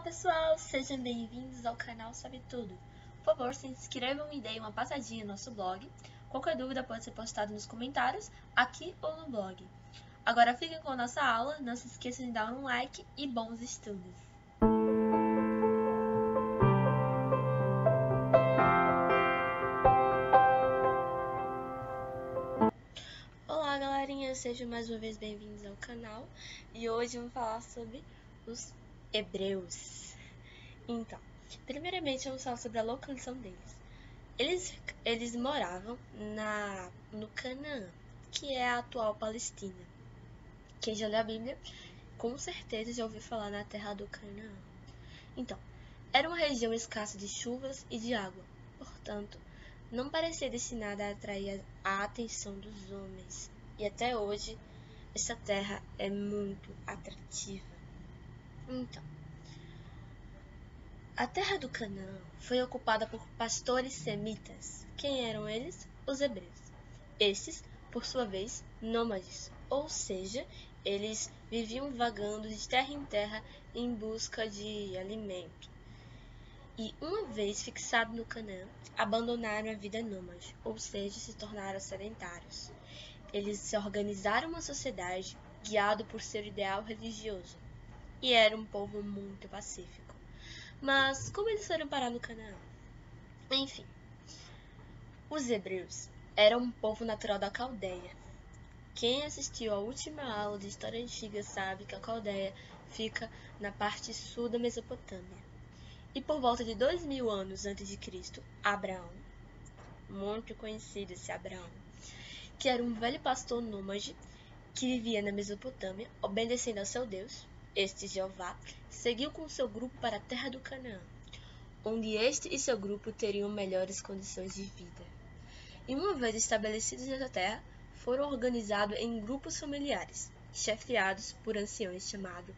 pessoal, sejam bem-vindos ao canal Sabe Tudo. Por favor, se inscrevam e deem uma passadinha no nosso blog. Qualquer dúvida pode ser postada nos comentários, aqui ou no blog. Agora fiquem com a nossa aula, não se esqueçam de dar um like e bons estudos. Olá galerinha, sejam mais uma vez bem-vindos ao canal e hoje vamos falar sobre os hebreus. Então, primeiramente vamos falar sobre a localização deles. Eles moravam no Canaã, que é a atual Palestina. Quem já leu a Bíblia, com certeza já ouviu falar na terra do Canaã. Então, era uma região escassa de chuvas e de água, portanto, não parecia destinada a atrair a atenção dos homens. E até hoje, essa terra é muito atrativa. Então, a terra do Canaã foi ocupada por pastores semitas. Quem eram eles? Os hebreus. Estes, por sua vez, nômades, ou seja, eles viviam vagando de terra em terra em busca de alimento. E uma vez fixados no Canaã, abandonaram a vida nômade, ou seja, se tornaram sedentários. Eles se organizaram uma sociedade guiado por seu ideal religioso, e era um povo muito pacífico. Mas como eles foram parar no Canaã? Enfim, os hebreus eram um povo natural da Caldeia. Quem assistiu à última aula de História Antiga sabe que a Caldeia fica na parte sul da Mesopotâmia. E por volta de 2000 anos antes de Cristo, Abraão, muito conhecido esse Abraão, que era um velho pastor nômade que vivia na Mesopotâmia, obedecendo ao seu Deus, este Jeová, seguiu com seu grupo para a terra do Canaã, onde este e seu grupo teriam melhores condições de vida. E uma vez estabelecidos nessa terra, foram organizados em grupos familiares, chefiados por anciões chamados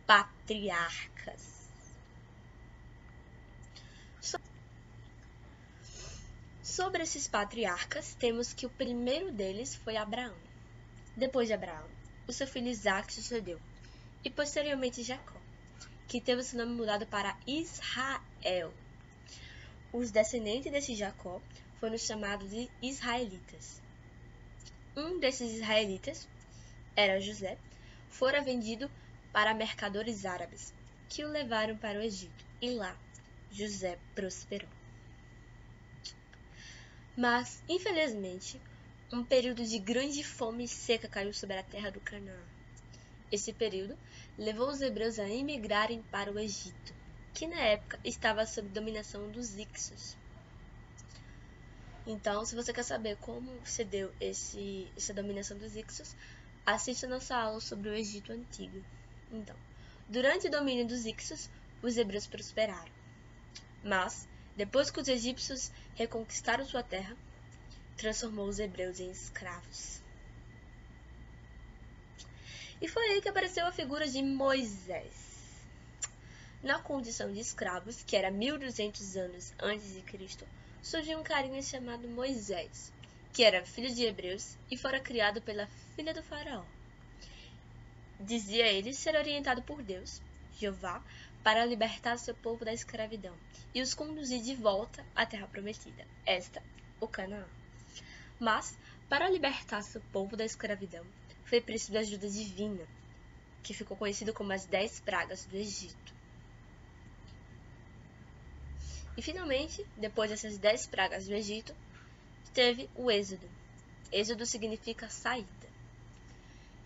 patriarcas. Sobre esses patriarcas, temos que o primeiro deles foi Abraão. Depois de Abraão, o seu filho Isaque sucedeu, e posteriormente Jacó, que teve seu nome mudado para Israel. Os descendentes desse Jacó foram chamados de israelitas. Um desses israelitas, era José, fora vendido para mercadores árabes, que o levaram para o Egito, e lá José prosperou. Mas, infelizmente, um período de grande fome e seca caiu sobre a terra do Canaã. Esse período levou os hebreus a emigrarem para o Egito, que na época estava sob dominação dos Hicsos. Então, se você quer saber como se deu essa dominação dos Hicsos, assista a nossa aula sobre o Egito Antigo. Então, durante o domínio dos Hicsos, os hebreus prosperaram. Mas, depois que os egípcios reconquistaram sua terra, transformou os hebreus em escravos. E foi aí que apareceu a figura de Moisés. Na condição de escravos, que era 1200 anos antes de Cristo, surgiu um carinha chamado Moisés, que era filho de hebreus e fora criado pela filha do faraó. Dizia ele ser orientado por Deus, Jeová, para libertar seu povo da escravidão e os conduzir de volta à terra prometida, esta, o Canaã. Mas, para libertar seu povo da escravidão, foi preciso ajuda divina, que ficou conhecido como as 10 pragas do Egito. E finalmente, depois dessas 10 pragas do Egito, teve o Êxodo. Êxodo significa saída.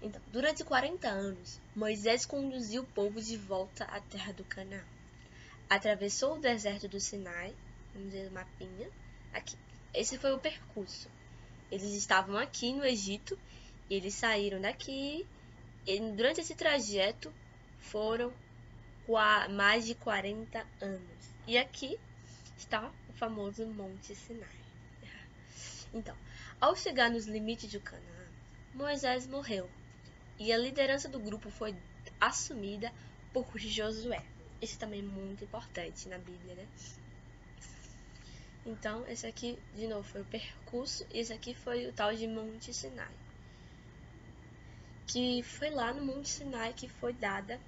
Então, durante 40 anos, Moisés conduziu o povo de volta à terra do Canaã. Atravessou o deserto do Sinai, vamos ver o mapinha, aqui. Esse foi o percurso. Eles estavam aqui no Egito, e eles saíram daqui, e durante esse trajeto foram mais de 40 anos. E aqui está o famoso Monte Sinai. Então, ao chegar nos limites do Canaã, Moisés morreu, e a liderança do grupo foi assumida por Josué. Isso também é muito importante na Bíblia, né? Então, esse aqui, de novo, foi o percurso, e esse aqui foi o tal de Monte Sinai. Que foi lá no Monte Sinai que foi dada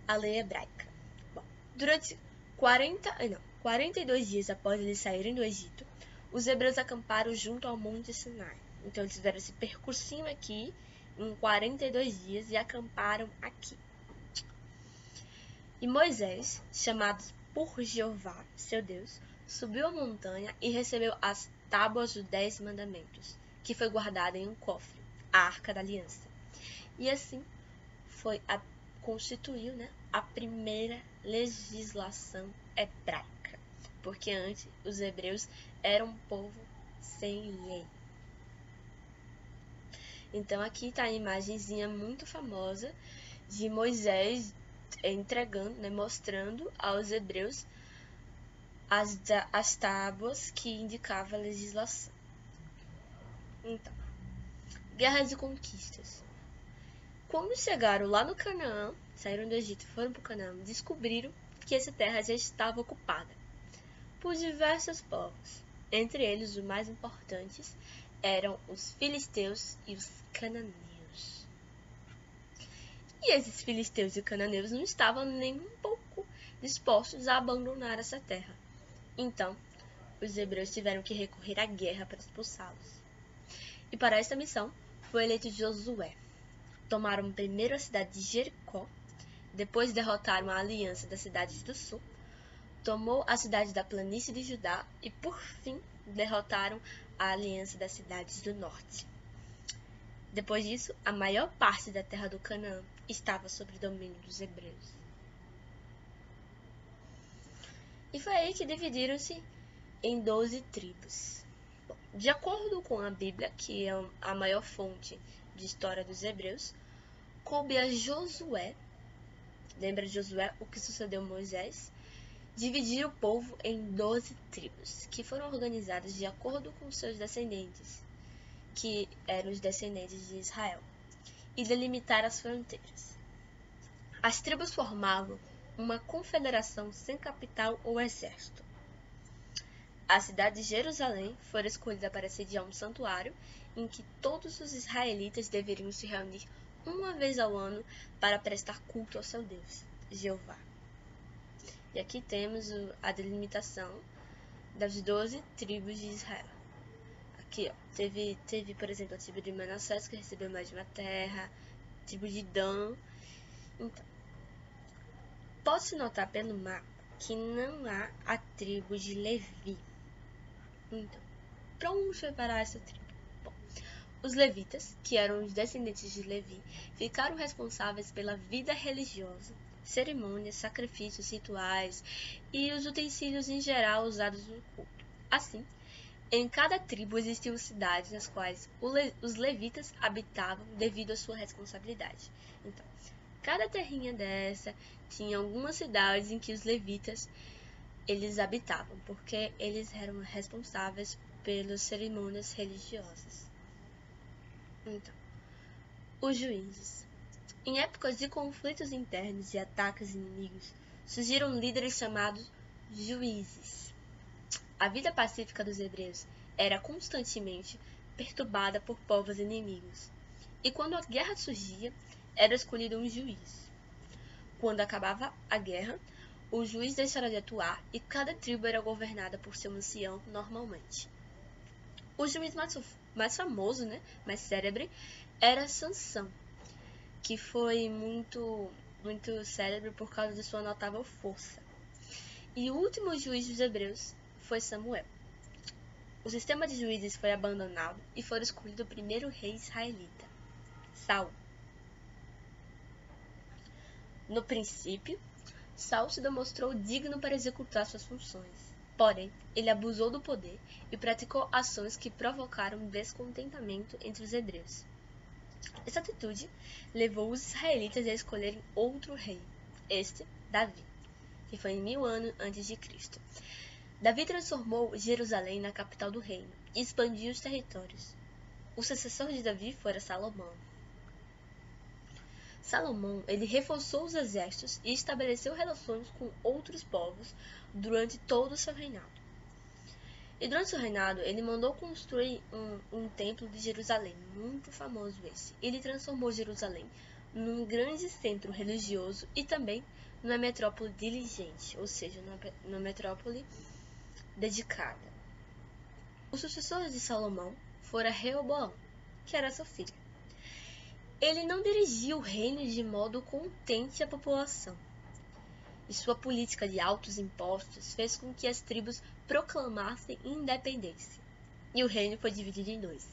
a lei hebraica. Bom, Durante 42 dias após eles saírem do Egito, os hebreus acamparam junto ao Monte Sinai. Então eles fizeram esse percursinho aqui em 42 dias e acamparam aqui. E Moisés, chamado por Jeová, seu Deus, subiu a montanha e recebeu as tábuas dos 10 mandamentos, que foi guardada em um cofre, a Arca da Aliança. E assim constituiu, a primeira legislação hebraica, porque antes os hebreus eram um povo sem lei. Então aqui está a imagenzinha muito famosa de Moisés entregando, mostrando aos hebreus as tábuas que indicavam a legislação. Então, guerras e conquistas. Quando chegaram lá no Canaã, saíram do Egito e foram para o Canaã, descobriram que essa terra já estava ocupada por diversos povos. Entre eles, os mais importantes eram os filisteus e os cananeus. E esses filisteus e cananeus não estavam nem um pouco dispostos a abandonar essa terra. Então, os hebreus tiveram que recorrer à guerra para expulsá-los. E para esta missão foi eleito Josué. Tomaram primeiro a cidade de Jericó, depois derrotaram a aliança das cidades do sul, tomou a cidade da planície de Judá e, por fim, derrotaram a aliança das cidades do norte. Depois disso, a maior parte da terra do Canaã estava sob o domínio dos hebreus. E foi aí que dividiram-se em 12 tribos. Bom, de acordo com a Bíblia, que é a maior fonte de história dos hebreus, coube a Josué, lembra de Josué, o que sucedeu a Moisés, dividir o povo em 12 tribos, que foram organizadas de acordo com seus descendentes, que eram os descendentes de Israel, e delimitar as fronteiras. As tribos formavam uma confederação sem capital ou exército. A cidade de Jerusalém foi escolhida para sediar um santuário em que todos os israelitas deveriam se reunir uma vez ao ano para prestar culto ao seu Deus, Jeová. E aqui temos a delimitação das 12 tribos de Israel. Aqui, teve, por exemplo, a tribo de Manassés, que recebeu mais de uma terra, a tribo de Dan. Então, pode-se notar pelo mapa que não há a tribo de Levi. Então, para onde foi parar essa tribo? Bom, os levitas, que eram os descendentes de Levi, ficaram responsáveis pela vida religiosa, cerimônias, sacrifícios, rituais e os utensílios em geral usados no culto. Assim, em cada tribo existiam cidades nas quais os levitas habitavam devido à sua responsabilidade. Então, cada terrinha dessa tinha algumas cidades em que os levitas eles habitavam, porque eles eram responsáveis pelas cerimônias religiosas. Então, os juízes. Em épocas de conflitos internos e ataques inimigos, surgiram líderes chamados juízes. A vida pacífica dos hebreus era constantemente perturbada por povos inimigos, e quando a guerra surgia, era escolhido um juiz. Quando acabava a guerra, o juiz deixara de atuar e cada tribo era governada por seu ancião normalmente. O juiz mais famoso, mais célebre, era Sansão, que foi muito célebre por causa de sua notável força. E o último juiz dos hebreus foi Samuel. O sistema de juízes foi abandonado e foi escolhido o primeiro rei israelita, Saul. No princípio, Saul se demonstrou digno para executar suas funções. Porém, ele abusou do poder e praticou ações que provocaram descontentamento entre os hebreus. Essa atitude levou os israelitas a escolherem outro rei, Davi, que foi em 1000 anos antes de Cristo. Davi transformou Jerusalém na capital do reino e expandiu os territórios. O sucessor de Davi fora Salomão. Salomão, ele reforçou os exércitos e estabeleceu relações com outros povos durante todo o seu reinado. E durante seu reinado, ele mandou construir um templo de Jerusalém, muito famoso esse. Ele transformou Jerusalém num grande centro religioso e também numa metrópole diligente, ou seja, numa metrópole dedicada. O sucessor de Salomão fora Reoboão, que era seu filho. Ele não dirigia o reino de modo contente à população, e sua política de altos impostos fez com que as tribos proclamassem independência, e o reino foi dividido em dois,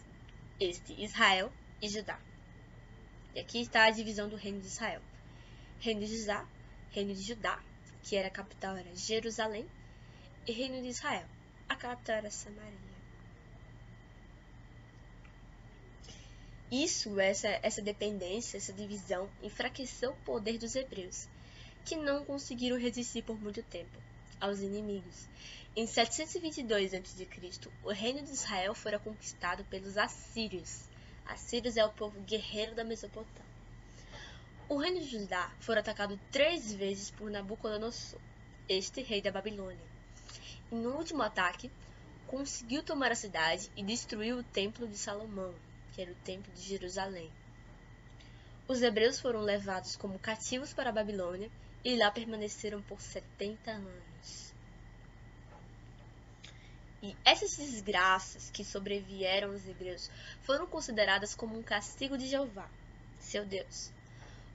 Israel e Judá. E aqui está a divisão do reino de Israel. Reino de Judá, que a capital era Jerusalém, e reino de Israel, a capital era Samaria. Essa dependência, essa divisão, enfraqueceu o poder dos hebreus, que não conseguiram resistir por muito tempo aos inimigos. Em 722 a.C., o reino de Israel fora conquistado pelos assírios. Assírios é o povo guerreiro da Mesopotâmia. O reino de Judá foi atacado 3 vezes por Nabucodonosor, rei da Babilônia. E no último ataque, conseguiu tomar a cidade e destruiu o templo de Salomão, que era o templo de Jerusalém. Os hebreus foram levados como cativos para a Babilônia e lá permaneceram por 70 anos. E essas desgraças que sobrevieram aos hebreus foram consideradas como um castigo de Jeová, seu Deus.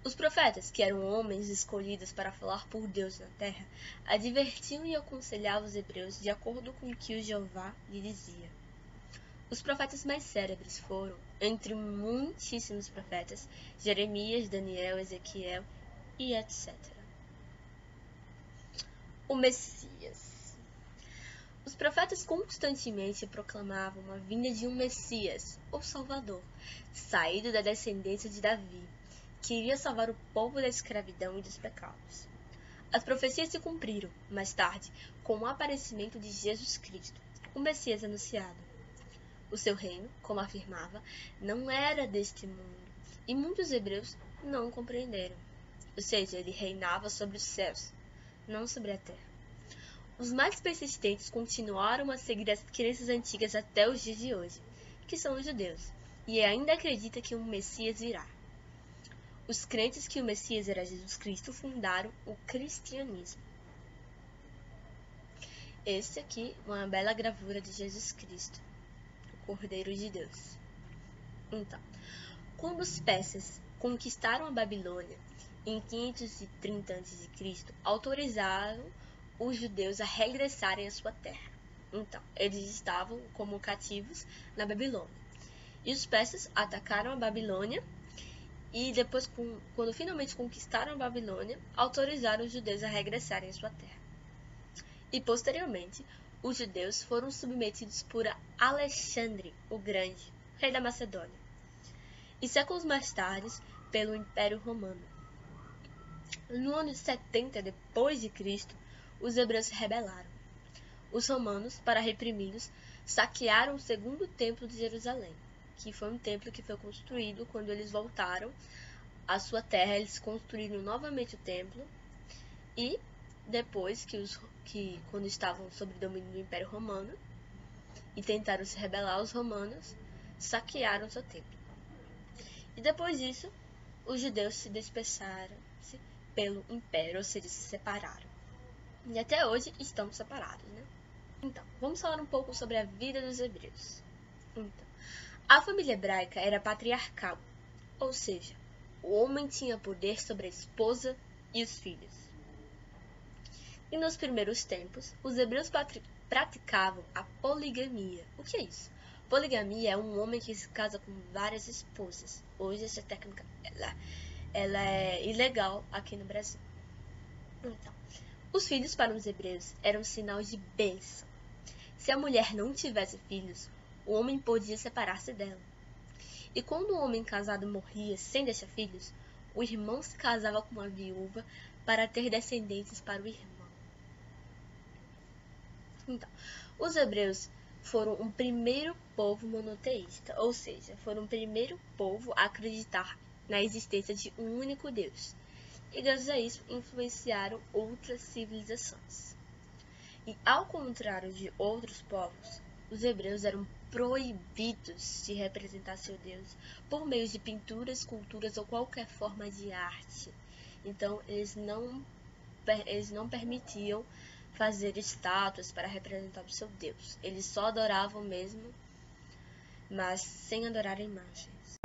Os profetas, que eram homens escolhidos para falar por Deus na terra, advertiam e aconselhavam os hebreus de acordo com o que o Jeová lhe dizia. Os profetas mais célebres foram, entre muitíssimos profetas, Jeremias, Daniel, Ezequiel e etc. O Messias. Os profetas constantemente proclamavam a vinda de um Messias, ou Salvador, saído da descendência de Davi, que iria salvar o povo da escravidão e dos pecados. As profecias se cumpriram, mais tarde, com o aparecimento de Jesus Cristo, o Messias anunciado. O seu reino, como afirmava, não era deste mundo, e muitos hebreus não o compreenderam. Ou seja, ele reinava sobre os céus, não sobre a terra. Os mais persistentes continuaram a seguir as crenças antigas até os dias de hoje, que são os judeus, e ainda acreditam que um Messias virá. Os crentes que o Messias era Jesus Cristo fundaram o cristianismo. Este aqui é uma bela gravura de Jesus Cristo, o Cordeiro de Deus. Então, quando os persas conquistaram a Babilônia em 530 a.C., autorizaram os judeus a regressarem à sua terra. Então, eles estavam como cativos na Babilônia. E os persas atacaram a Babilônia e depois, quando finalmente conquistaram a Babilônia, autorizaram os judeus a regressarem à sua terra. E posteriormente, os judeus foram submetidos por Alexandre o Grande, rei da Macedônia. E séculos mais tarde, pelo Império Romano. No ano de 70 depois de Cristo, os hebreus se rebelaram. Os romanos, para reprimi-los, saquearam o segundo templo de Jerusalém, que foi um templo que foi construído quando eles voltaram à sua terra. Eles construíram novamente o templo e depois quando estavam sob o domínio do Império Romano e tentaram se rebelar, os romanos saquearam seu templo. E depois disso, os judeus se dispersaram pelo império, ou seja, se separaram. E até hoje estão separados, né? Então, vamos falar um pouco sobre a vida dos hebreus. Então, a família hebraica era patriarcal, ou seja, o homem tinha poder sobre a esposa e os filhos. E nos primeiros tempos, os hebreus praticavam a poligamia. O que é isso? Poligamia é um homem que se casa com várias esposas. Hoje essa técnica ela é ilegal aqui no Brasil. Então, os filhos para os hebreus eram um sinal de bênção. Se a mulher não tivesse filhos, o homem podia separar-se dela. E quando o homem casado morria sem deixar filhos, o irmão se casava com uma viúva para ter descendentes para o irmão. Então, os hebreus foram o primeiro povo monoteísta, ou seja, foram o primeiro povo a acreditar na existência de um único Deus. E graças a isso influenciaram outras civilizações. E ao contrário de outros povos, os hebreus eram proibidos de representar seu Deus por meio de pinturas, esculturas ou qualquer forma de arte. Então, eles não permitiam fazer estátuas para representar o seu Deus. Eles só adoravam mesmo, mas sem adorar imagens.